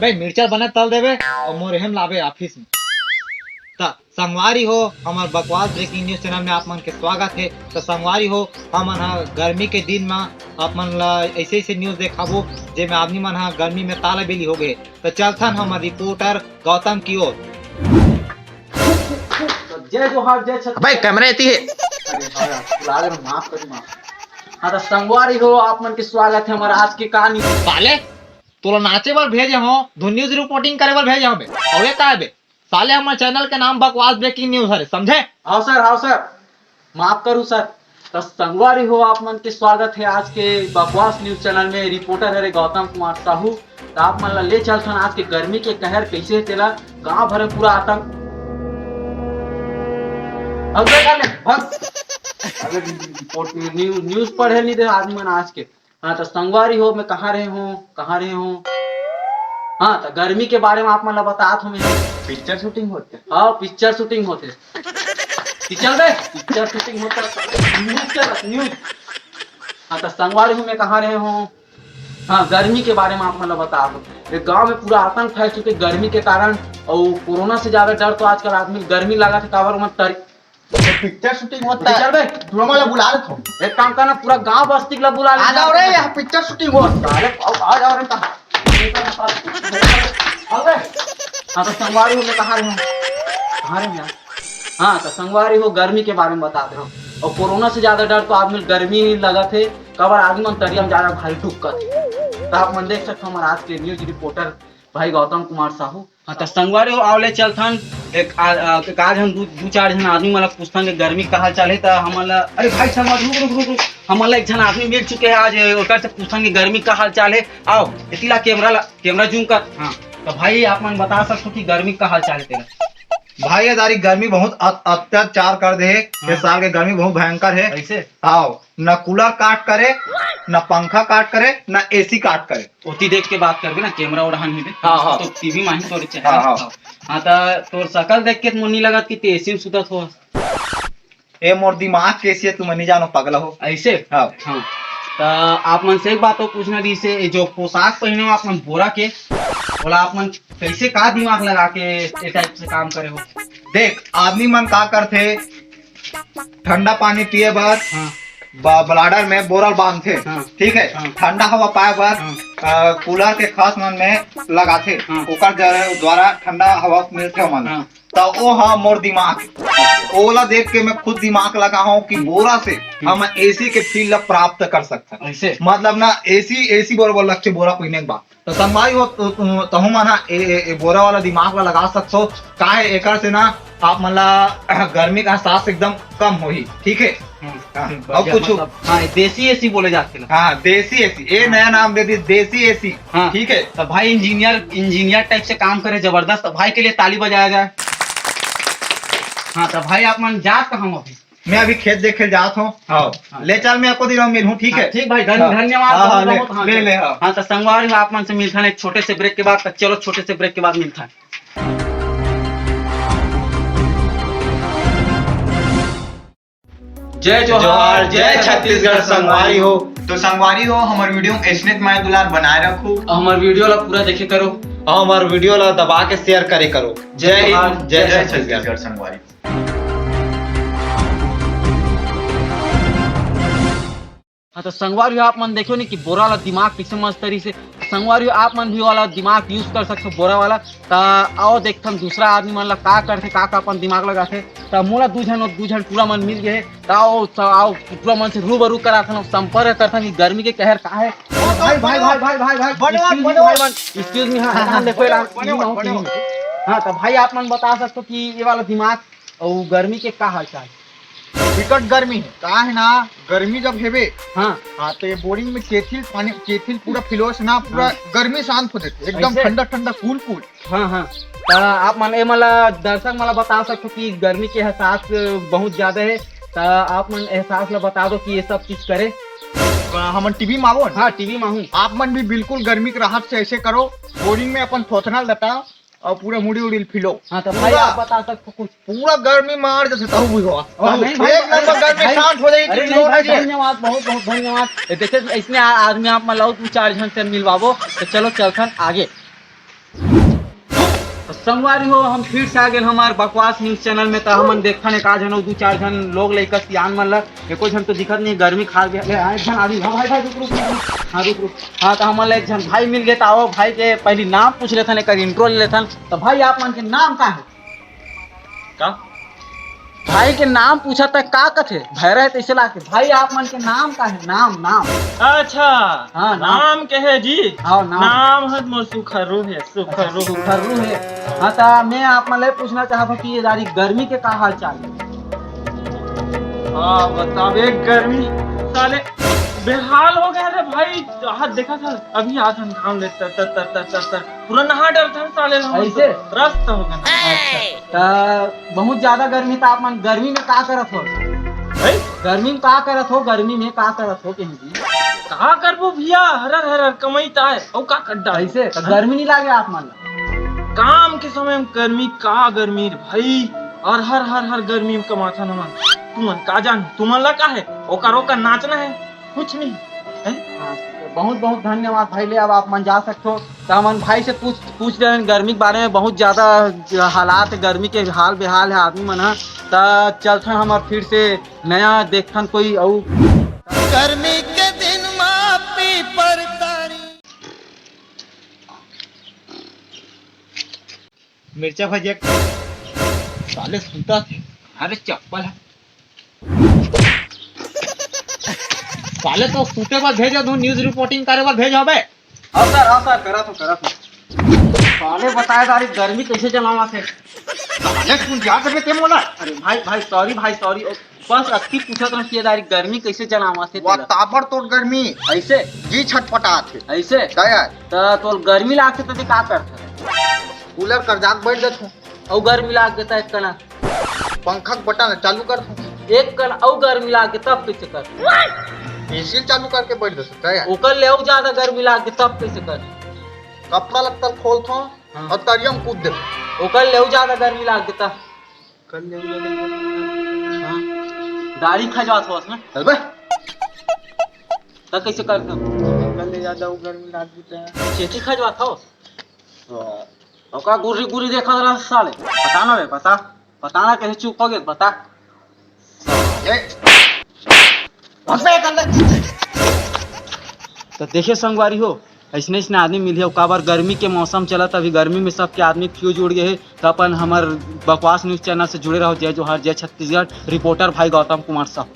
भाई मिर्चा बने तल देवे और मोरहम लावे ऑफिस में। ता संगवारी हो हमार बकवास ब्रेकिंग न्यूज चैनल में आप मन के स्वागत है। तो संगवारी हो हमन हा गर्मी के दिन में आप मन ला ऐसे ऐसे न्यूज देखाबो जे में आदमी मन हा गर्मी में ताला बेली हो गए। तो चलथन हमार रिपोर्टर गौतम की ओर। जय जोहार जय छत्तीसगढ़। भाई कैमरा आती है। अरे हाँ यार, बुला ले, माफ करी माफ। हाँ तो संगवारी हो आप मन के स्वागत है हमारा आज की कहानी। साले तोला नाचे बर भेजे हो धुन न्यूज रिपोर्टिंग करे बर भेजे हो बे अवे का बे साले हमार चैनल के नाम बकवास ब्रेकिंग न्यूज है समझे। हाँ सर माफ करूँ सर। तो संगवारी हो आप मन के स्वागत है आज के बकवास न्यूज चैनल में। रिपोर्टर है गौतम कुमार साहू। तो आप मन ला ले चलथन आज के गर्मी के कहर कैसे तेला गांव भर में पूरा आतंक। न्यूज पढ़े नहीं दे आदमी मन आज के। हाँ तो संगवारी हो मैं कहाँ रहे हूँ। हाँ तो गर्मी के बारे में आप मतलब बतात हूँ। पिक्चर शूटिंग होते। हाँ पिक्चर शूटिंग होते। पिक्चर शूटिंग होता न्यूज। हाँ तो संगवारी हूँ मैं कहाँ रहे हूँ। हाँ गर्मी के बारे में आप मतलब बता दो। गांव में पूरा आतंक फैल चुके गर्मी के कारण। और कोरोना से ज्यादा डर तो आजकल आदमी गर्मी लगा था काबर मत तरी। पिक्चर शूटिंग होता है। चल बे तुम वाला बुला रहे हो। एक काम करना पूरा गांव बस्ती ला बुला ले। आ जाओ रे यहाँ पिक्चर शूटिंग हो। अरे आ जाओ रे कहाँ। हाँ तो संगवारी हो मैं कहाँ रहे हूँ। हाँ तो संगवारी हो गर्मी के बारे में बता दे रहा हूँ। और कोरोना से ज्यादा डर तो आदमी गर्मी लगा थे कबर आदमी मन तरिया में ज्यादा भारी टुक्का थे। तो आप मन देख सकते हो हमारे आज के न्यूज रिपोर्टर भाई गौतम कुमार साहू। हाँ तो संगवारी हो आवले चलथन एक आज हम दू चार जन आदमी मतलब पूछथन गर्मी का हाल चाल है। तो हमला अरे भाई संगवारी रुक हमला एक जन आदमी मिल चुके हैं आज ओकर से पूछथन कि गर्मी का हाल चाल है। आओ इतिला कैमरा जूम कर। हाँ तो भाई आप मन बता सकते हो कि गर्मी का हाल चाल है तेरा। भाई यादारी गर्मी बहुत अत्याचार कर दे। इस साल के गर्मी बहुत भयंकर है। ऐसे आओ न कूलर काट करे न पंखा काट करे न एसी काट करे। ओती देख के बात करबे ना कैमरा उड़ान ही हाँ। तो टीवी माही तोरे चाहे। हाँ। हाँ तो तोर शकल देख के मुन्नी लगत कि एसी में सुतत हो। ए मोर दिमाग कैसी है तुम नहीं जानो पगला हो ऐसे हाँ। हाँ तो आप मन से एक बात तो पूछना दी से जो पोशाक पहने हो आप मन बोरा के बोला आप मन कैसे का दिमाग लगा के ये टाइप से काम करे हो। देख आदमी मन का करते ठंडा पानी पिए बर हाँ ब्लाडर में बोरल बांधते। हाँ। ठीक है हाँ। ठंडा हवा पाए बर हाँ। कूलर के खास मन में लगाते। हाँ। ओकर द्वारा ठंडा हवा मिलते मन। हाँ। तो वो हाँ मोर दिमाग ओला देख के मैं खुद दिमाग लगा हूँ कि बोरा से हम एसी के फील प्राप्त कर सकते हैं। ऐसे मतलब ना एसी बरोबर लग बोरा पहने के बाद तो संगवारी हो तहु मना बोरा वाला दिमाग वाला लगा सकते का है एकर से ना आप मतलब गर्मी का एहसास एकदम कम हो ही। ठीक है अब कुछ हाँ देसी एसी बोले जाते हैं। हाँ देसी एसी ये नया नाम दे दी देसी एसी। हाँ ठीक है तो भाई इंजीनियर टाइप से काम करे जबरदस्त। तो भाई के लिए ताली बजाया जाए। हाँ तो भाई आप मन जात कहाँ हो अभी। मैं अभी खेत देखे जात हूँ। हाँ ले चल मैं आपको दिन मिलूँ। ठीक है ठीक भाई हाँ। धन्यवाद हाँ, बहुत बहुत। ले ले हाँ। हाँ तो संगवारी आप मन से मिलता है एक छोटे से ब्रेक के बाद। तो चलो छोटे से ब्रेक के बाद मिलता है। जय जोहार जय छत्तीसगढ़ संगवारी हो। तो संगवारी हो हमारे वीडियो ऐसने मैं दुलार बनाए रखू। हमारे वीडियो ला पूरा देखे करो और हमारे वीडियो ला दबा के शेयर करे करो। जय हिंद जय जय छत्तीसगढ़ संगवारी। हाँ तो संगवारी आप मन देखो नहीं कि बोरा वाला दिमाग किसे मस्त तरी से। संगवारी आप मन भी वाला दिमाग यूज कर सकते हो बोरा वाला। तो आओ देखते हम दूसरा आदमी मन ला का करते का अपन दिमाग लगाते। तो मोला दू जन पूरा मन मिल गए। तो आओ पूरा मन से रूबरू कराथन संपर्क करथन कि गर्मी के कहर का है। भाई एक्सक्यूज मी। हाँ देखो हाँ तो भाई आप मन बता सकते हो कि ये वाला दिमाग और गर्मी के का हाल चाल। विकट गर्मी है का है ना गर्मी जब हेबे हाँ हाँ तो बोरिंग में केथिल पूरा फिलोस ना पूरा गर्मी शांत हो जाते एकदम ऐसे? ठंडा ठंडा कूल हाँ तो आप मन मला दर्शक मला बता सकते कि गर्मी के एहसास बहुत ज्यादा है। तो आप मन एहसास ला बता दो कि ये सब चीज करे। हम टीवी में आवो हाँ टीवी में हूँ। आप मन भी बिल्कुल गर्मी की राहत से ऐसे करो बोरिंग में अपन थोथना लटा और पूरा मुड़ी उड़ी फिलो। हाँ तो भाई आप बता सकते कुछ। पूरा गर्मी मार जैसे तहु भी हुआ नहीं भाई, एक नंबर गर्मी भाई, शांत हो अरे जाएगी। नहीं भाई धन्यवाद बहुत बहुत धन्यवाद। देखिए इसने आदमी आप मतलब 2-4 जन से मिलवाबो। तो चलो चलथन आगे। तो संगवारी हो हम फिर से आ गए हमार बकवास न्यूज चैनल में। तो हमन देखा ने का जन दो चार जन लोग लेकर सियान मन ला एको जन तो दिखत नहीं, गर्मी खा गया आए जन आदमी। हाँ भाई भाई रुक रुक रुक, हाँ रुक रुक। हाँ तो हमन ला एक जन भाई मिल गए। तो आओ भाई के पहले नाम पूछ लेथन, एक इंट्रो ले लेथन। तो भाई आप मन के नाम का है? का भाई के नाम पूछा था का कथे भैरह तैसे लाके। भाई आप मन के नाम का है? नाम नाम अच्छा हाँ, नाम के है जी। हाँ नाम नाम है मोर सुखरू है, सुखरू। सुखरू है। हाँ तो मैं आप मन ले पूछना चाहता हूँ कि ये दारी गर्मी के का हाल चाल है? हाँ बतावे, गर्मी साले बेहाल हो गया रे भाई। हाथ देखा था अभी हाथ हम काम ले तर तर तर तर तर पूरा नहा डर था साले हम। ऐसे? रस्त हो गया तो बहुत ज्यादा गर्मी था। आप मन गर्मी में का करत हो? भाई। गर्मी में का करत हो? गर्मी में का करत हो कहीं भी? कहा करबो भैया, हरर हरर कमाईता है और का कड्डा ऐसे तो गर्मी नहीं लागे आप मन ला? काम के समय में गर्मी का गर्मी रे भाई। और हर हर हर गर्मी में कमाथा न मन। तुमन का जान, तुमन ला का है ओकर ओकर नाचना है, कुछ नहीं है? हाँ, तो बहुत बहुत धन्यवाद भाई ले। अब आप मन जा सकते हो। तो हम भाई से पूछ रहे हैं गर्मी के बारे में। बहुत ज्यादा हालात है, गर्मी के हाल बेहाल है आदमी मन। तो चलते हम अब फिर से नया देखथन कोई और गर्मी के दिन मापी परकारी। मिर्चा भजिया साले सूता थे। अरे चप्पल है साले, तो सूते पर भेजो तू न्यूज रिपोर्टिंग करे पर भेजो बे। हाँ सर करा तो साले बताए तारी गर्मी कैसे चलावा थे? साले तू जा के ते मोला। अरे भाई सॉरी बस अक्की पूछत रह कि दारी गर्मी कैसे चलावा थे? वो ताबड़ तोड़ गर्मी ऐसे जी छटपटा थे। ऐसे दया तो तोर गर्मी लागते तो का करता? कूलर कर जात बैठ जात और गर्मी लाग देता एक कना, पंखा के बटन चालू कर एक कना और गर्मी लाग के तब कैसे कर? एसी चालू करके बैठ जात दया। ओकर ले और ज्यादा गर्मी लाग के तब कैसे कर? कपड़ा लगता खोल थो हाँ। और तरियम कूद दे। ओकर ले और ज्यादा गर्मी लाग देता। हाँ। दाढ़ी खजवात हो उसमें चल बे। तब कैसे करता? कल ले ज्यादा गर्मी लाग देता है। खेती खजवात हो ओका गुरी गुरी देखा रहा साले। बताना बे, बताना कैसे चुप हो गए बता। ए बे कर ले। तो देखिए संगवारी हो ऐसने ऐसने आदमी मिले हो। का बार गर्मी के मौसम चला अभी गर्मी में सबके आदमी क्यों जुड़ गए हैं। तो अपन हमार बकवास न्यूज चैनल से जुड़े रहो। जय जोहार, जय छत्तीसगढ़। रिपोर्टर भाई गौतम कुमार साहब।